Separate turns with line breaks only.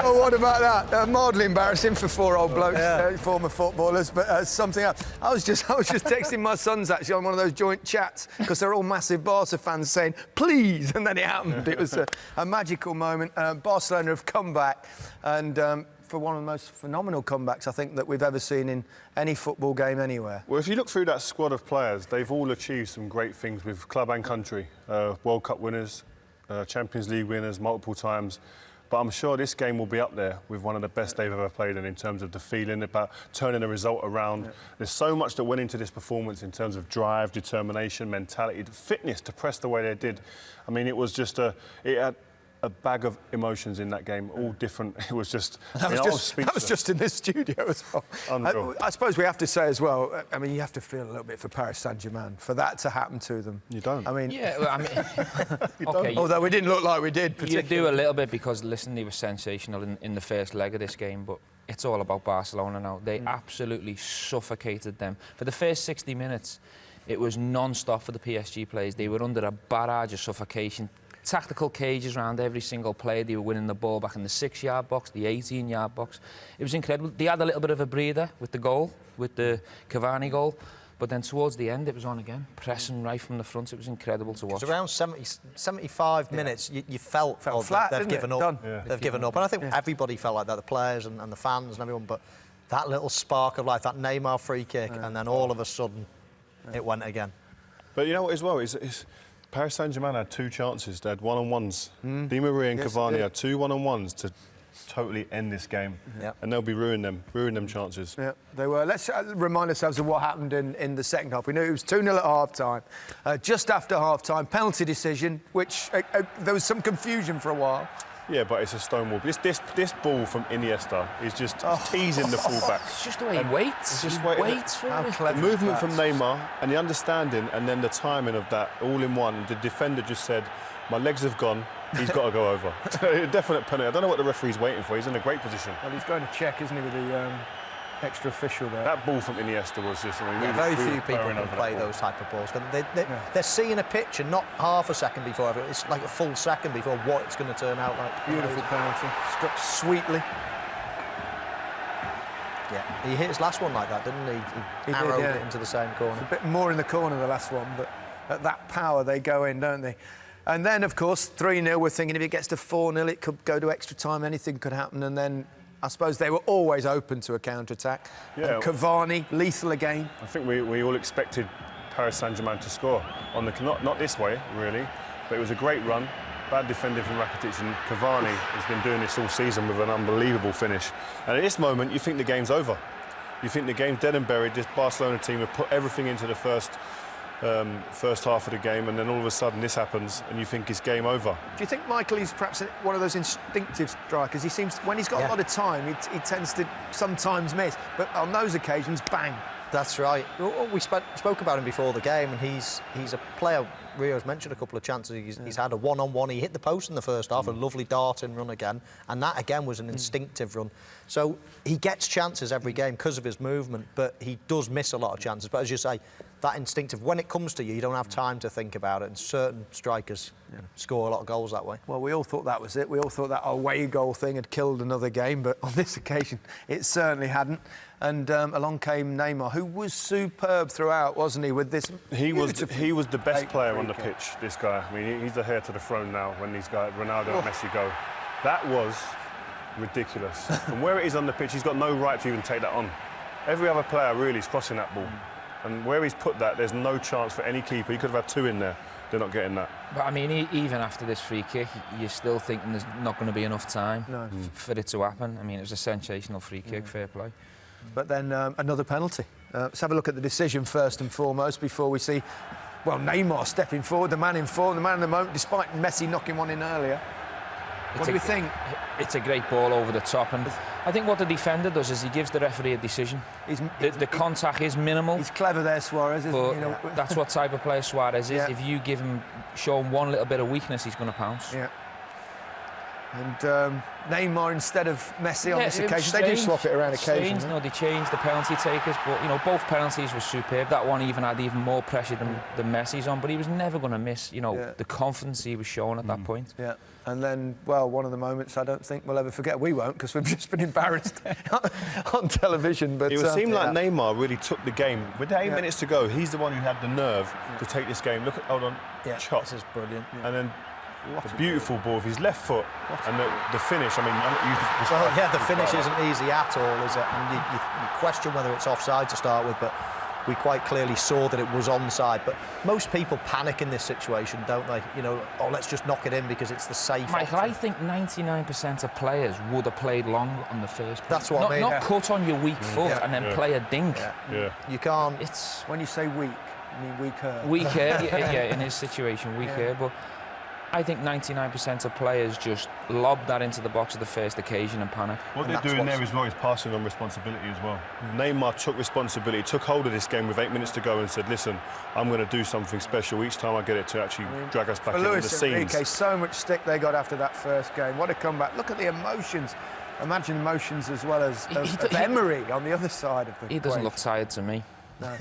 Oh, what about that? Mildly embarrassing for 4 old blokes, former footballers, but something else. I was just texting my sons actually on one of those joint chats because they're all massive Barca fans saying please, and then it happened. It was a magical moment. Barcelona have come back, and for one of the most phenomenal comebacks I think that we've ever seen in any football game anywhere.
Well, if you look through that squad of players, they've all achieved some great things with club and country. World Cup winners, Champions League winners multiple times. But I'm sure this game will be up there with one of the best they've ever played in terms of the feeling about turning the result around. Yeah. There's so much that went into this performance in terms of drive, determination, mentality, fitness to press the way they did. I mean, it was just it had a bag of emotions in that game, all different. It was just... That was just in this studio as well. I suppose we have to say as well, I mean, you have to feel a little bit for Paris Saint-Germain, for that to happen to them. You don't? I mean...
Yeah, well, I mean...
okay, although we didn't look like we did,
You do a little bit because, listen, they were sensational in the first leg of this game, but it's all about Barcelona now. They absolutely suffocated them. For the first 60 minutes, it was non-stop for the PSG players. They were under a barrage of suffocation. Tactical cages around every single player. They were winning the ball back in the 6-yard box, the 18-yard box. It was incredible. They had a little bit of a breather with the goal, with the Cavani goal, but then towards the end it was on again, pressing right from the front. It was incredible to watch.
It was around 75 minutes. You felt
flat,
they've given up.
Yeah.
They've given up, and I think everybody felt like that, the players and the fans and everyone. But that little spark of life, that Neymar free kick, and then all of a sudden it went again.
But you know what, as well, is Paris Saint-Germain had 2 chances. They had one-on-ones. Di Maria and Cavani had 2 one-on-ones to totally end this game. And they'll be ruining them chances. Yeah,
they were. Let's remind ourselves of what happened in the second half. We knew it was 2-0 at half-time. Just after half-time, penalty decision, which there was some confusion for a while.
Yeah, but it's a stonewall. This ball from Iniesta is just teasing the fullback.
It's just the way he waits.
Just
waits for it.
The movement from Neymar and the understanding and then the timing of that all in one. The defender just said, my legs have gone, he's got to go over. A definite penalty. I don't know what the referee's waiting for. He's in a great position.
Well, he's going to check, isn't he, with the extra official there.
That ball from Iniesta was just... I mean,
very few people can play those type of balls. They're seeing a picture, not half a second before. It's like a full second before what it's going to turn out like.
Beautiful penalty. Struck sweetly.
Yeah, he hit his last one like that, didn't he? He arrowed it into the same corner.
It's a bit more in the corner, the last one, but at that power they go in, don't they? And then, of course, 3-0, we're thinking if it gets to 4-0, it could go to extra time, anything could happen, and then I suppose they were always open to a counter-attack. Yeah. Cavani, lethal again.
I think we all expected Paris Saint-Germain to score. Not this way, really, but it was a great run. Bad defending from Rakitic, and Cavani has been doing this all season with an unbelievable finish. And at this moment, you think the game's over. You think the game's dead and buried. This Barcelona team have put everything into the first half of the game, and then all of a sudden this happens and you think it's game over.
Do you think Michael is perhaps one of those instinctive strikers? He seems, when he's got a lot of time, he tends to sometimes miss, but on those occasions, bang.
That's right. We spoke about him before the game, and he's a player. Rio's mentioned a couple of chances. He's had a one-on-one. He hit the post in the first half, a lovely darting run again, and that again was an instinctive run. So he gets chances every game because of his movement, but he does miss a lot of chances. But as you say, that instinctive, when it comes to you, you don't have time to think about it, and certain strikers score a lot of goals that way.
Well, we all thought that was it. We all thought that away goal thing had killed another game, but on this occasion, it certainly hadn't. And along came Neymar, who was superb throughout, wasn't he? With this,
he was the best player on the pitch. This guy, I mean, he's the heir to the throne now. When these guys, Ronaldo and Messi, go, that was ridiculous. From where it is on the pitch, he's got no right to even take that on. Every other player really is crossing that ball, and where he's put that, there's no chance for any keeper. He could have had 2 in there. They're not getting that.
But I mean, even after this free kick, you're still thinking there's not going to be enough time for it to happen. I mean, it was a sensational free kick, fair play.
But then another penalty. Let's have a look at the decision first and foremost before we see, well, Neymar stepping forward, the man in form, the man in the moment, despite Messi knocking one in earlier. What do we think?
It's a great ball over the top, and I think what the defender does is he gives the referee a decision. The contact is minimal.
He's clever there, Suarez, isn't he? You know?
That's what type of player Suarez is. If you show him one little bit of weakness, he's going to pounce.
Yeah. And Neymar instead of Messi on this
it was
occasion. They do
strange.
swap it around
Strange,
occasionally.
no, they changed the penalty takers, but you know, both penalties were superb. That one even had even more pressure than Messi's on, but he was never going to miss. You know, the confidence he was showing at that point.
Yeah, and then, well, one of the moments I don't think we'll ever forget. We won't, because we've just been embarrassed on television. But
It would seem like Neymar really took the game. With the 8 minutes to go, he's the one who had the nerve to take this game. Look at, hold on, chop.
This is brilliant.
And then the beautiful ball with his left foot and the finish. I mean,
Well, yeah, the finish isn't easy at all, is it? And you question whether it's offside to start with, but we quite clearly saw that it was onside. But most people panic in this situation, don't they? You know, oh, let's just knock it in because it's the safe
Michael,
option.
I think 99% of players would have played long on the first.
That's what I mean.
Not cut on your weak foot and then play a dink.
Yeah.
You can't.
It's
when you say weak, you mean weaker.
weaker, yeah, in his situation, weaker. But I think 99% of players just lob that into the box at the first occasion and panic.
What
And
they're
that's
doing
what's-
there as well is passing on responsibility as well. Neymar took responsibility, took hold of this game with 8 minutes to go and said, listen, I'm going to do something special each time I get it to actually drag us back
For
into the
Luis
scenes.
Enrique, so much stick they got after that first game. What a comeback. Look at the emotions. Imagine emotions as well as
He-
of Emery on the other side of the
He doesn't
equation.
look tired to me.
No.